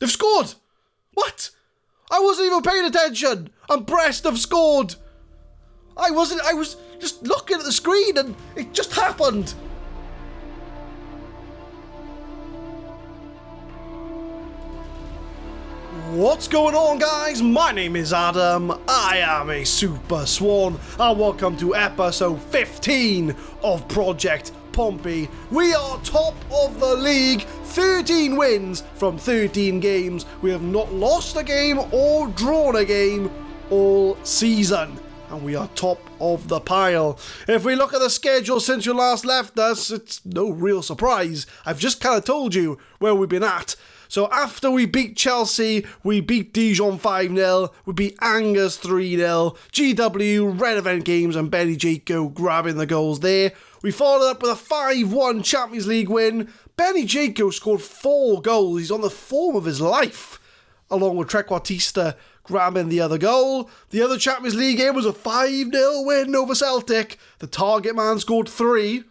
They've scored! What? I wasn't even paying attention! And Brest have scored! I was just looking at the screen and it just happened! What's going on, guys? My name is Adam, I am a SuperSwan, and welcome to episode 15 of Project Pompey. We are top of the league, 13 wins from 13 games. We have not lost a game or drawn a game all season, and we are top of the pile. If we look at the schedule since you last left us, it's no real surprise. I've just kind of told you where we've been at. So after we beat Chelsea, we beat Dijon 5-0, we beat Angers 3-0, GW, Red Event Games and Benny Jaco grabbing the goals there. We followed up with a 5-1 Champions League win. Benny Jaco scored 4 goals, he's on the form of his life, along with Trequartista grabbing the other goal. The other Champions League game was a 5-0 win over Celtic. The target man scored 3,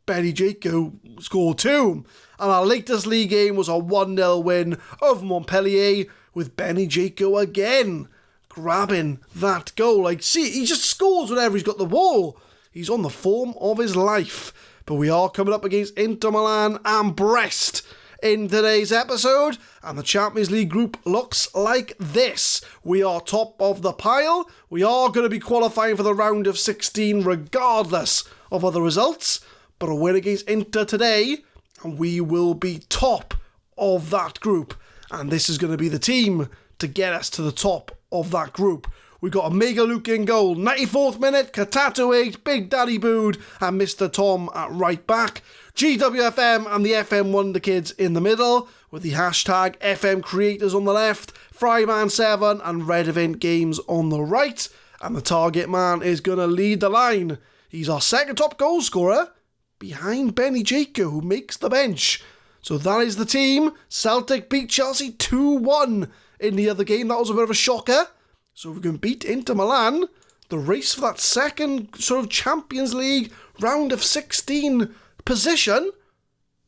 Benny Jaco scored 2. And our latest league game was a 1-0 win over Montpellier with Benny Jaco again grabbing that goal. Like, see, he just scores whenever he's got the ball. He's on the form of his life. But we are coming up against Inter Milan and Brest in today's episode. And the Champions League group looks like this. We are top of the pile. We are going to be qualifying for the round of 16 regardless of other results. But a win against Inter today, and we will be top of that group. And this is going to be the team to get us to the top of that group. We've got a Mega Luke in goal. 94th minute, Katato 8, Big Daddy Bood, and Mr. Tom at right back. GWFM and the FM Wonderkids in the middle, with the hashtag FM Creators on the left, Fryman7 and Red Event Games on the right. And the target man is going to lead the line. He's our second top goal scorer, behind Benny Jaco, who makes the bench. So that is the team. Celtic beat Chelsea 2-1 in the other game. That was a bit of a shocker. So if we can beat Inter Milan, the race for that second sort of Champions League round of 16 position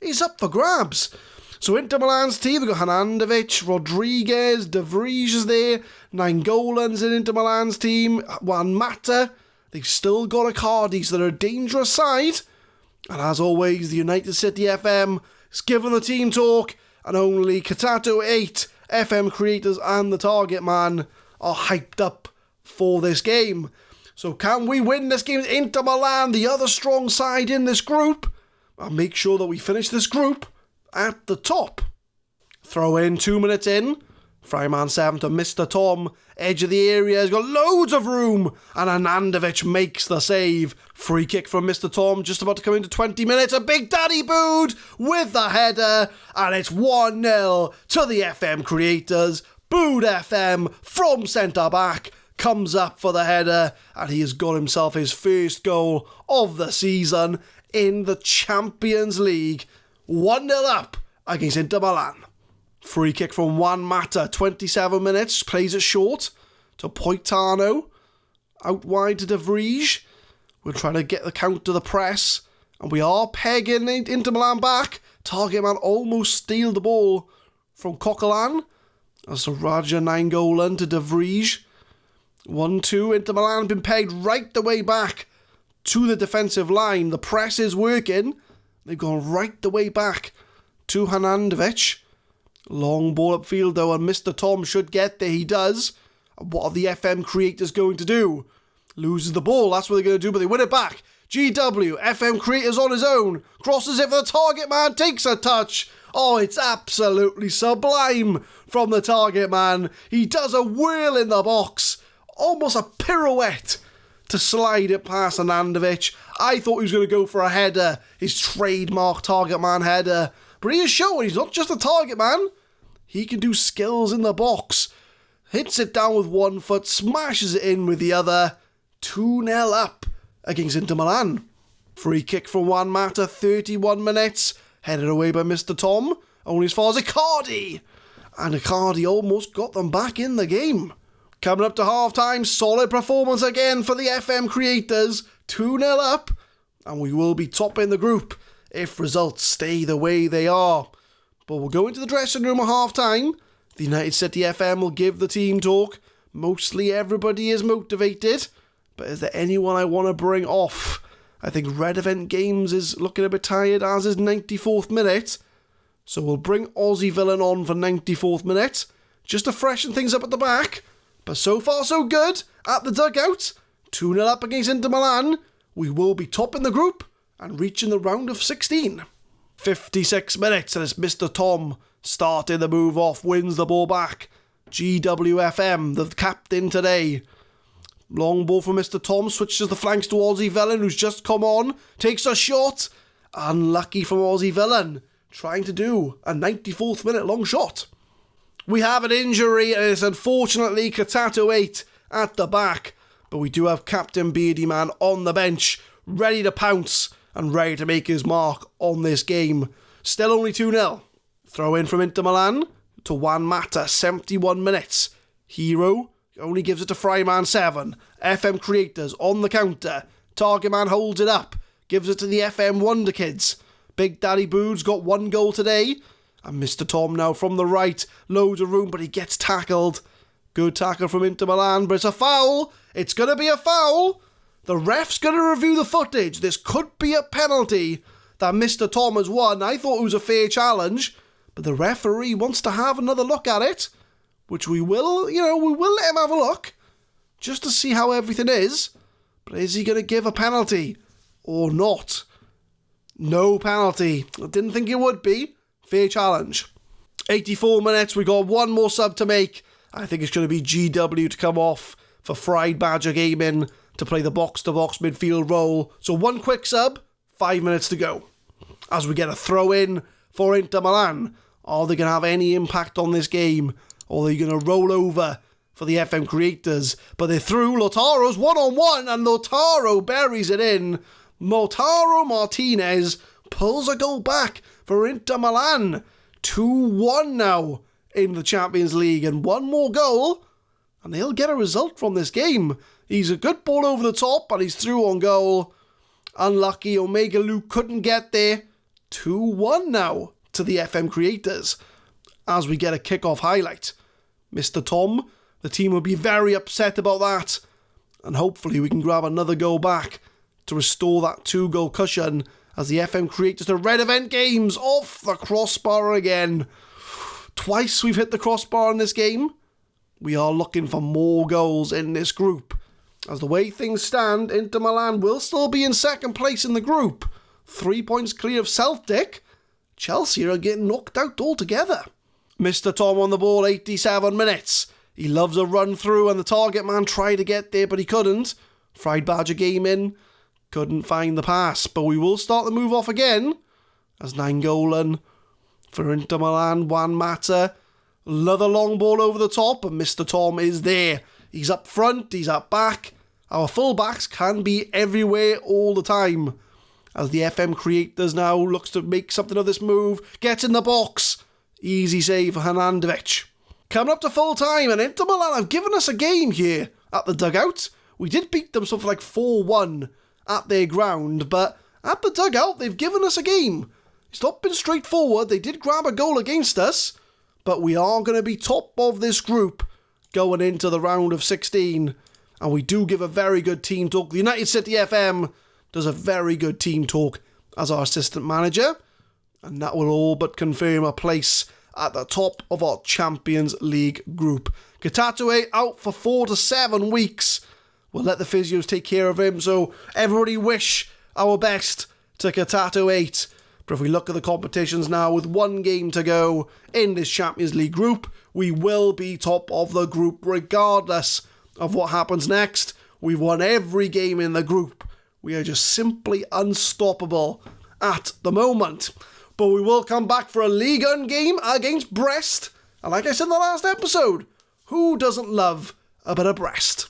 is up for grabs. So Inter Milan's team, we've got Hernandez, Rodriguez, De Vries is there, Nainggolan's in Inter Milan's team, Juan Mata. They've still got Icardi, so they're a dangerous side. And as always, the United City FM is giving the team talk, and only Katato 8, FM Creators and the target man are hyped up for this game. So can we win this game? Inter Milan, the other strong side in this group, and make sure that we finish this group at the top. Throw in 2 minutes in. Fryman7 to Mr. Tom, edge of the area, has got loads of room, and Hernandez makes the save. Free kick from Mr. Tom, just about to come into 20 minutes, a Big Daddy Bood with the header, and it's 1-0 to the FM Creators. Bood FM from centre back comes up for the header, and he has got himself his first goal of the season in the Champions League. 1-0 up against Inter Milan. Free kick from Juan Mata, 27 minutes, plays it short to Poitano, out wide to De Vries. We're trying to get the count to the press, and we are pegging Inter Milan back. Target man almost steal the ball from Coquelin. As Raja Nainggolan to De Vries. 1-2, Inter Milan been pegged right the way back to the defensive line. The press is working. They've gone right the way back to Hernandez. Long ball upfield though, and Mr. Tom should get there. He does. And what are the FM Creators going to do? Loses the ball, that's what they're going to do, but they win it back. GW, FM Creators on his own. Crosses it for the target man, takes a touch. Oh, it's absolutely sublime from the target man. He does a whirl in the box. Almost a pirouette to slide it past Hernandez. I thought he was going to go for a header. His trademark target man header. But he is showing he's not just a target man. He can do skills in the box. Hits it down with one foot, smashes it in with the other. 2-0 up against Inter Milan. Free kick from Juan Mata, 31 minutes. Headed away by Mr. Tom. Only as far as Icardi. And Icardi almost got them back in the game. Coming up to half-time, solid performance again for the FM Creators. 2-0 up. And we will be topping the group if results stay the way they are. But we'll go into the dressing room at half-time The United City FM will give the team talk. Mostly everybody is motivated, but is there anyone I want to bring off? I think Red Event Games is looking a bit tired, as is 94th minute. So we'll bring Aussie Villain on for 94th minute, just to freshen things up at the back. But so far so good at the dugout. 2-0 up against Inter Milan. We will be top in the group and reaching the round of 16. 56 minutes and it's Mr. Tom starting the move off, wins the ball back. GWFM, the captain today. Long ball from Mr. Tom, switches the flanks to Aussie Villain, who's just come on, takes a shot. Unlucky from Aussie Villain, trying to do a 94th minute long shot. We have an injury, and it's unfortunately CptBeardyManFM at the back, but we do have Captain Beardy Man on the bench, ready to pounce and ready to make his mark on this game. Still only 2-0. Throw in from Inter Milan to Juan Mata, 71 minutes. Hero only gives it to Friedbadger. FM Creators on the counter. Target Man holds it up, gives it to the FM Wonderkids. Big Daddy Bood's got 1 goal today. And Mr. Tom now from the right. Loads of room, but he gets tackled. Good tackle from Inter Milan, but it's a foul. It's going to be a foul. The ref's going to review the footage. This could be a penalty that Mr. Tom has won. I thought it was a fair challenge, but the referee wants to have another look at it, which we will let him have a look, just to see how everything is. But is he going to give a penalty or not? No penalty. I didn't think it would be. Fair challenge. 84 minutes, we got 1 more sub to make. I think it's going to be GW to come off for Friedbadger Gaming to play the box-to-box midfield role. So 1 quick sub, 5 minutes to go. As we get a throw in for Inter Milan. Are they going to have any impact on this game? Or are they going to roll over for the FM Creators? But they're through. Lautaro's 1-on-1 and Lautaro buries it in. Lautaro Martinez pulls a goal back for Inter Milan. 2-1 now in the Champions League, and 1 more goal and they'll get a result from this game. He's a good ball over the top and he's through on goal. Unlucky, Omega Luke couldn't get there. 2-1 now to the FM Creators as we get a kickoff highlight. Mr. Tom, the team will be very upset about that, and hopefully we can grab another goal back to restore that 2-goal cushion as the FM Creators to Red Event Games off the crossbar again. Twice we've hit the crossbar in this game. We are looking for more goals in this group. As the way things stand, Inter Milan will still be in second place in the group. 3 points clear of Celtic. Chelsea are getting knocked out altogether. Mr. Tom on the ball, 87 minutes. He loves a run through and the target man tried to get there but he couldn't. Friedbadger Gaming couldn't find the pass, but we will start the move off again as Nainggolan for Inter Milan. Juan Mata, another long ball over the top, and Mr. Tom is there. He's up front, he's up back. Our fullbacks can be everywhere all the time. As the FM Creators now looks to make something of this move, gets in the box. Easy save for Hernandovich. Coming up to full time, and Inter Milan have given us a game here at the dugout. We did beat them something like 4-1 at their ground, but at the dugout they've given us a game. It's not been straightforward. They did grab a goal against us, but we are going to be top of this group going into the round of 16. And we do give a very good team talk. The United City FM does a very good team talk as our assistant manager, and that will all but confirm a place at the top of our Champions League group. CptBeardyManFM out for 4 to 7 weeks. We'll let the physios take care of him, so everybody wish our best to CptBeardyManFM. But if we look at the competitions now, with 1 game to go in this Champions League group, we will be top of the group regardless of what happens next. We've won every game in the group. We are just simply unstoppable at the moment. But we will come back for a Ligue 1 game against Brest. And like I said in the last episode, who doesn't love a bit of Brest?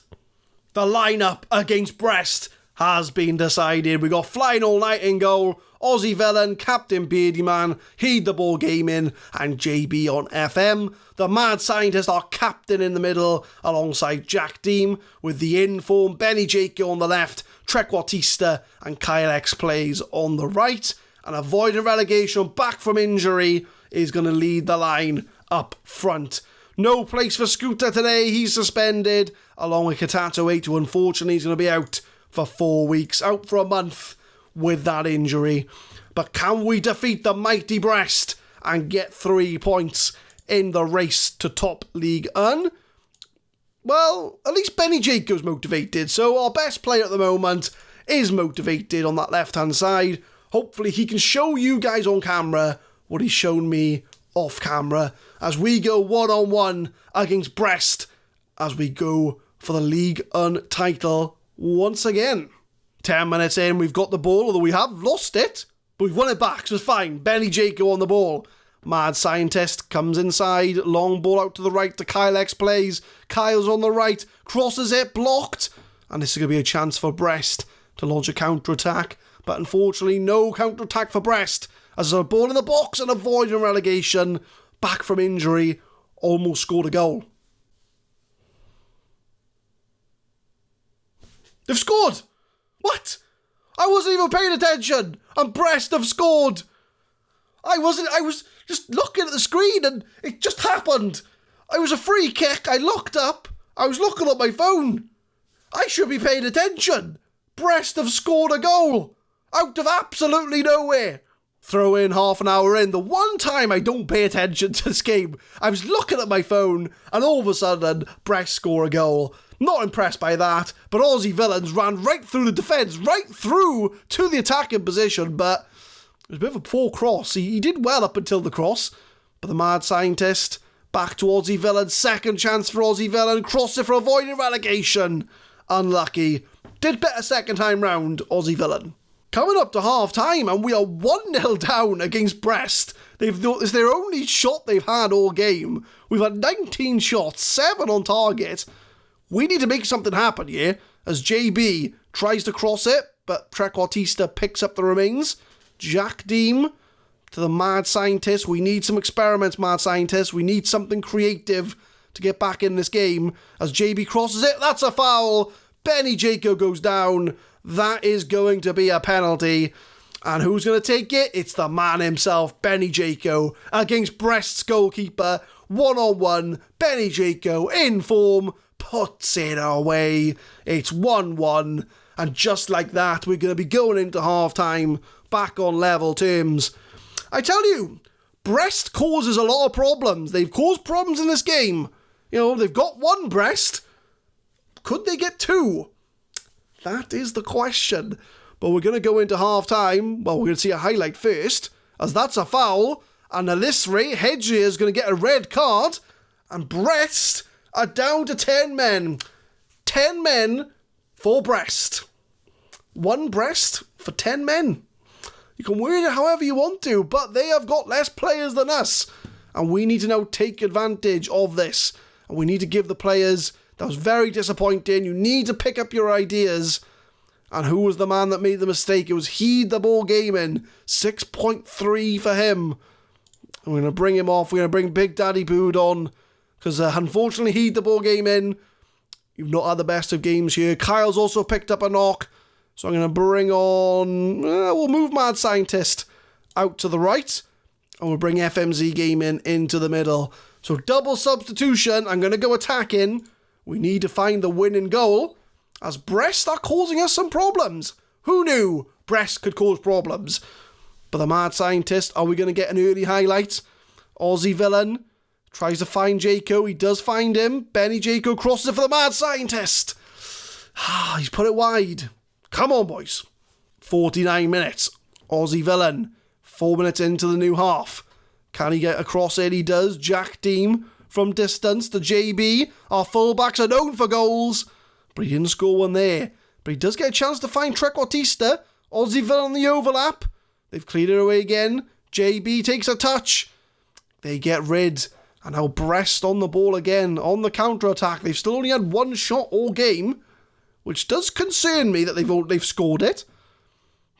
The lineup against Brest has been decided. We got FlyingAllNight in goal, Aussie Villain, Captain Beardy Man, Heid the Baw Gaming, and JB on FM. The Mad Scientist, our captain in the middle, alongside Jack Deem, with the in-form Benny Jake on the left, Trequartista and Kylex Plays on the right. And avoiding relegation back from injury is going to lead the line up front. No place for scootR today. He's suspended, along with Katato8, who unfortunately is going to be out for 4 weeks, out for a month with that injury. But can we defeat the mighty Brest and get 3 points in the race to top League 1? Well, at least Benny Jacob's motivated, so our best player at the moment is motivated on that left-hand side. Hopefully he can show you guys on camera what he's shown me off camera as we go one-on-one against Brest as we go for the League 1 title once again. 10 minutes in, we've got the ball, although we have lost it, but we've won it back, so it's fine. Benny Jacob on the ball. TheMAdSCienTiSt comes inside, long ball out to the right to Kylex Plays. Kyle's on the right, crosses it, blocked, and this is going to be a chance for Brest to launch a counter-attack, but unfortunately no counter-attack for Brest, as there's a ball in the box and avoiding relegation, back from injury, almost scored a goal. They've scored! What? I wasn't even paying attention, and Brest have scored! I was just looking at the screen and it just happened. It was a free kick, I looked up, I was looking at my phone. I should be paying attention. Brest have scored a goal, out of absolutely nowhere. Throw in half an hour in, the one time I don't pay attention to this game. I was looking at my phone and all of a sudden Brest score a goal. Not impressed by that, but Aussie Villains ran right through the defence, right through to the attacking position, but it was a bit of a poor cross. He did well up until the cross, but TheMAdSCienTiSt back to Aussie Villain. Second chance for Aussie Villain. Crossed it for avoiding relegation. Unlucky. Did better second time round, Aussie Villain. Coming up to half time, and we are 1-0 down against Brest. It's their only shot they've had all game. We've had 19 shots, 7 on target. We need to make something happen here, as JB tries to cross it, but trequartista picks up the remains. Jack Deem to TheMAdSCienTiSt. We need some experiments, TheMAdSCienTiSt. We need something creative to get back in this game. As JB crosses it, that's a foul. Benny Jacob goes down. That is going to be a penalty. And who's going to take it? It's the man himself, Benny Jacob, against Brest's goalkeeper. 1-on-1. Benny Jacob in form. Puts it away. It's 1-1. And just like that, we're going to be going into half-time back on level terms. I tell you, Brest causes a lot of problems. They've caused problems in this game. You know, they've got one Brest. Could they get two? That is the question. But we're going to go into half-time. Well, we're going to see a highlight first, as that's a foul. And at this rate, Hedgie is going to get a red card. And Brest are down to 10 men. 10 men for Brest. One Brest for 10 men. You can word it however you want to, but they have got less players than us. And we need to now take advantage of this. And we need to give the players... That was very disappointing. You need to pick up your ideas. And who was the man that made the mistake? It was Heid the Baw Gaming. 6.3 for him. I'm going to bring him off. We're going to bring Big Daddy Bood on. Because unfortunately, Heid the Baw Gaming, you've not had the best of games here. Kyle's also picked up a knock. So I'm going to bring on... we'll move TheMAdSCienTiSt out to the right. And we'll bring FMZ Gaming into the middle. So double substitution. I'm going to go attacking. We need to find the winning goal, as Brest are causing us some problems. Who knew Brest could cause problems? But TheMAdSCienTiSt, are we going to get an early highlight? Aussie Villain tries to find Jaco. He does find him. Benny Jaco crosses it for TheMAdSCienTiSt. He's put it wide. Come on, boys. 49 minutes. Aussie Villain, 4 minutes into the new half. Can he get across it? He does. Jack Deem from distance to JB. Our fullbacks are known for goals, but he didn't score one there. But he does get a chance to find trequartista. Aussie Villain on the overlap. They've cleared it away again. JB takes a touch. They get rid. And now Brest on the ball again, on the counter-attack. They've still only had one shot all game, which does concern me that they've scored it.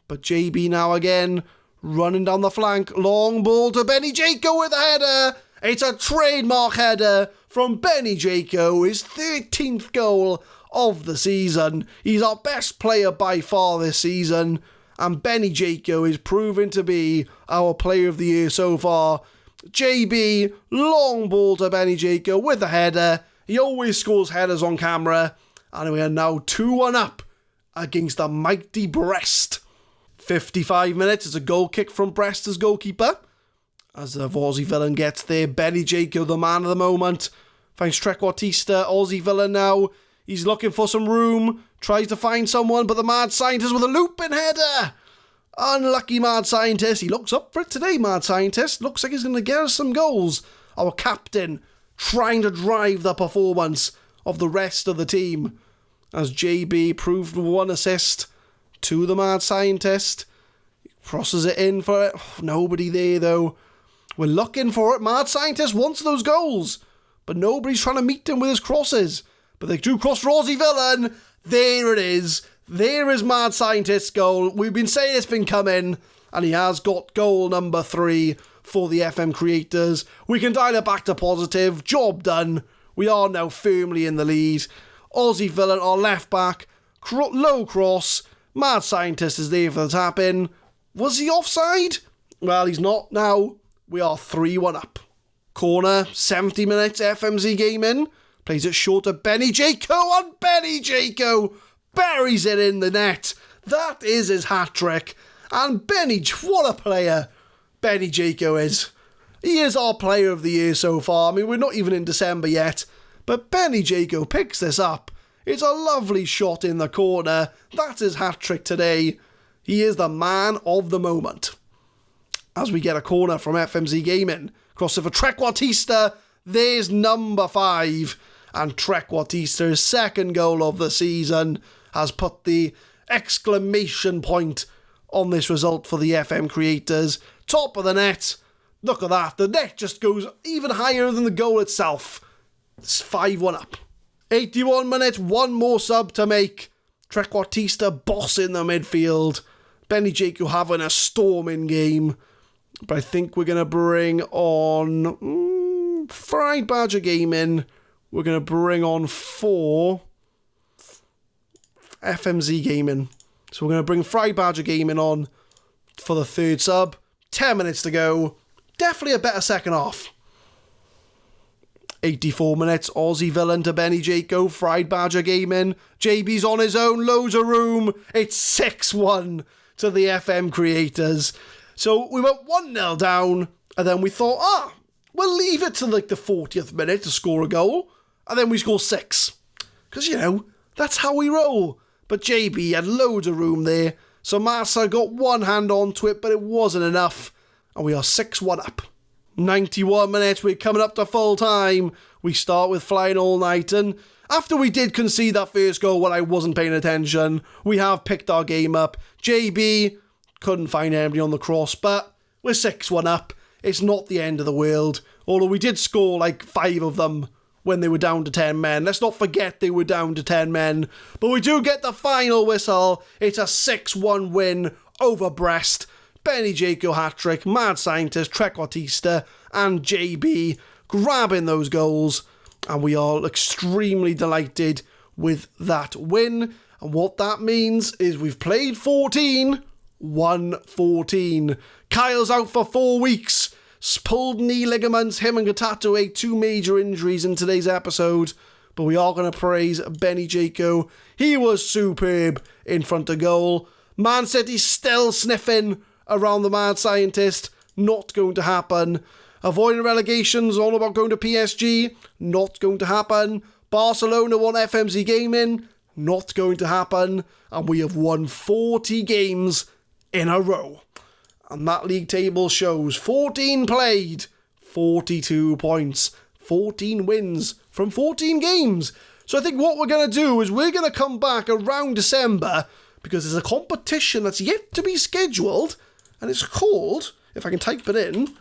But JB now again, running down the flank. Long ball to Benny Jaco with a header. It's a trademark header from Benny Jaco, his 13th goal of the season. He's our best player by far this season, and Benny Jaco is proven to be our player of the year so far. JB, long ball to Benny Jaco with the header. He always scores headers on camera. And we are now 2-1 up against the mighty Brest. 55 minutes, it's a goal kick from Brest as goalkeeper. As the Aussie Villain gets there, Benny Jaco, the man of the moment, finds tHeMAdSCienTiSt. Aussie Villain now, he's looking for some room, tries to find someone, but the Mad Scientist with a looping header. Unlucky Mad Scientist. He looks up for it today, Mad Scientist. Looks like he's going to get us some goals. Our captain trying to drive the performance of the rest of the team. As JB proved 1 assist to the Mad Scientist. He crosses it in for it. Oh, nobody there though. We're looking for it. Mad Scientist wants those goals. But nobody's trying to meet him with his crosses. But they do cross for Aussie Villain. There it is. There is Mad Scientist's goal. We've been saying it's been coming. And he has got goal number 3 for the FM creators. We can dial it back to positive. Job done. We are now firmly in the lead. Aussie Villain, our left back. Low cross. Mad Scientist is there for the tap in. Was he offside? Well, he's not now. We are 3-1 up. Corner, 70 minutes, FMZ Gaming. Plays it short to Benny Jaco, and Benny Jaco buries it in the net. That is his hat-trick. And Benny, what a player Benny Jaco is. He is our player of the year so far. I mean, we're not even in December yet. But Benny Jaco picks this up. It's a lovely shot in the corner. That's his hat-trick today. He is the man of the moment. As we get a corner from FMZ Gaming. Cross it for tHeMAdSCienTiSt. There's number 5. And tHeMAdSCienTist's second goal of the season has put the exclamation point on this result for the FM creators. Top of the net. Look at that. The net just goes even higher than the goal itself. It's 5-1 up. 81 minutes, one more sub to make. tHeMAdSCienTiSt bossing the midfield. Benny Jaco having a storming game. But I think we're going to bring on Friedbadger Gaming. We're going to bring on 4 FMZ Gaming. So we're going to bring Friedbadger Gaming on for the third sub. 10 minutes to go. Definitely a better second half. 84 minutes, Aussie Villain to Benny Jaco, Friedbadger Gaming. JB's on his own, loads of room. It's 6-1 to the FM creators. So we went 1-0 down, and then we thought, we'll leave it to like the 40th minute to score a goal, and then we score 6. Because, you know, that's how we roll. But JB had loads of room there, so Massa got one hand onto it, but it wasn't enough, and we are 6-1 up. 91 minutes, we're coming up to full time. We start with FlyingAllNight, and after we did concede that first goal when I wasn't paying attention, we have picked our game up. JB couldn't find anybody on the cross, but we're 6-1 up. It's not the end of the world, although we did score like 5 of them when they were down to 10 men. Let's not forget they were down to 10 men, but we do get the final whistle. It's a 6-1 win over Brest. Benny Jaco hat-trick, Mad Scientist, tHeMAdSCienTiSt, and JB grabbing those goals. And we are extremely delighted with that win. And what that means is we've played 14, won 14. Kyle's out for 4 weeks. Pulled knee ligaments, him and Gatatoué, 2 major injuries in today's episode. But we are going to praise Benny Jaco. He was superb in front of goal. Man City's still sniffing around the Mad Scientist. Not going to happen. Avoiding relegations, all about going to PSG. Not going to happen. Barcelona won FMZ Gaming. Not going to happen. And we have won 40 games in a row. And that league table shows 14 played, 42 points, 14 wins from 14 games. So I think what we're going to do is we're going to come back around December because there's a competition that's yet to be scheduled. And it's called, if I can type it in,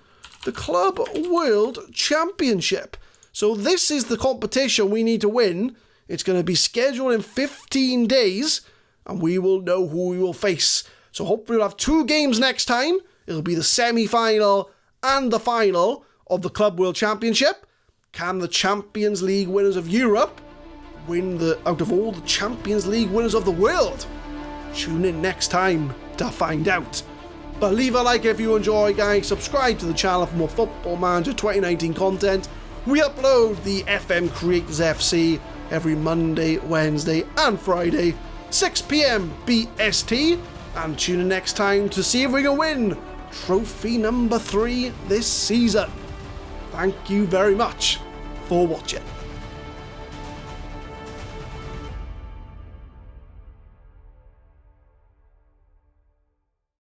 the Club World Championship. So this is the competition we need to win. It's going to be scheduled in 15 days, and we will know who we will face. So hopefully we'll have 2 games next time. It'll be the semi-final and the final of the Club World Championship. Can the Champions League winners of Europe win out of all the Champions League winners of the world? Tune in next time to find out. But leave a like if you enjoy, guys. Subscribe to the channel for more Football Manager 2019 content. We upload the FM Creators FC every Monday, Wednesday and Friday, 6 PM BST. And tune in next time to see if we can win trophy number 3 this season. Thank you very much for watching.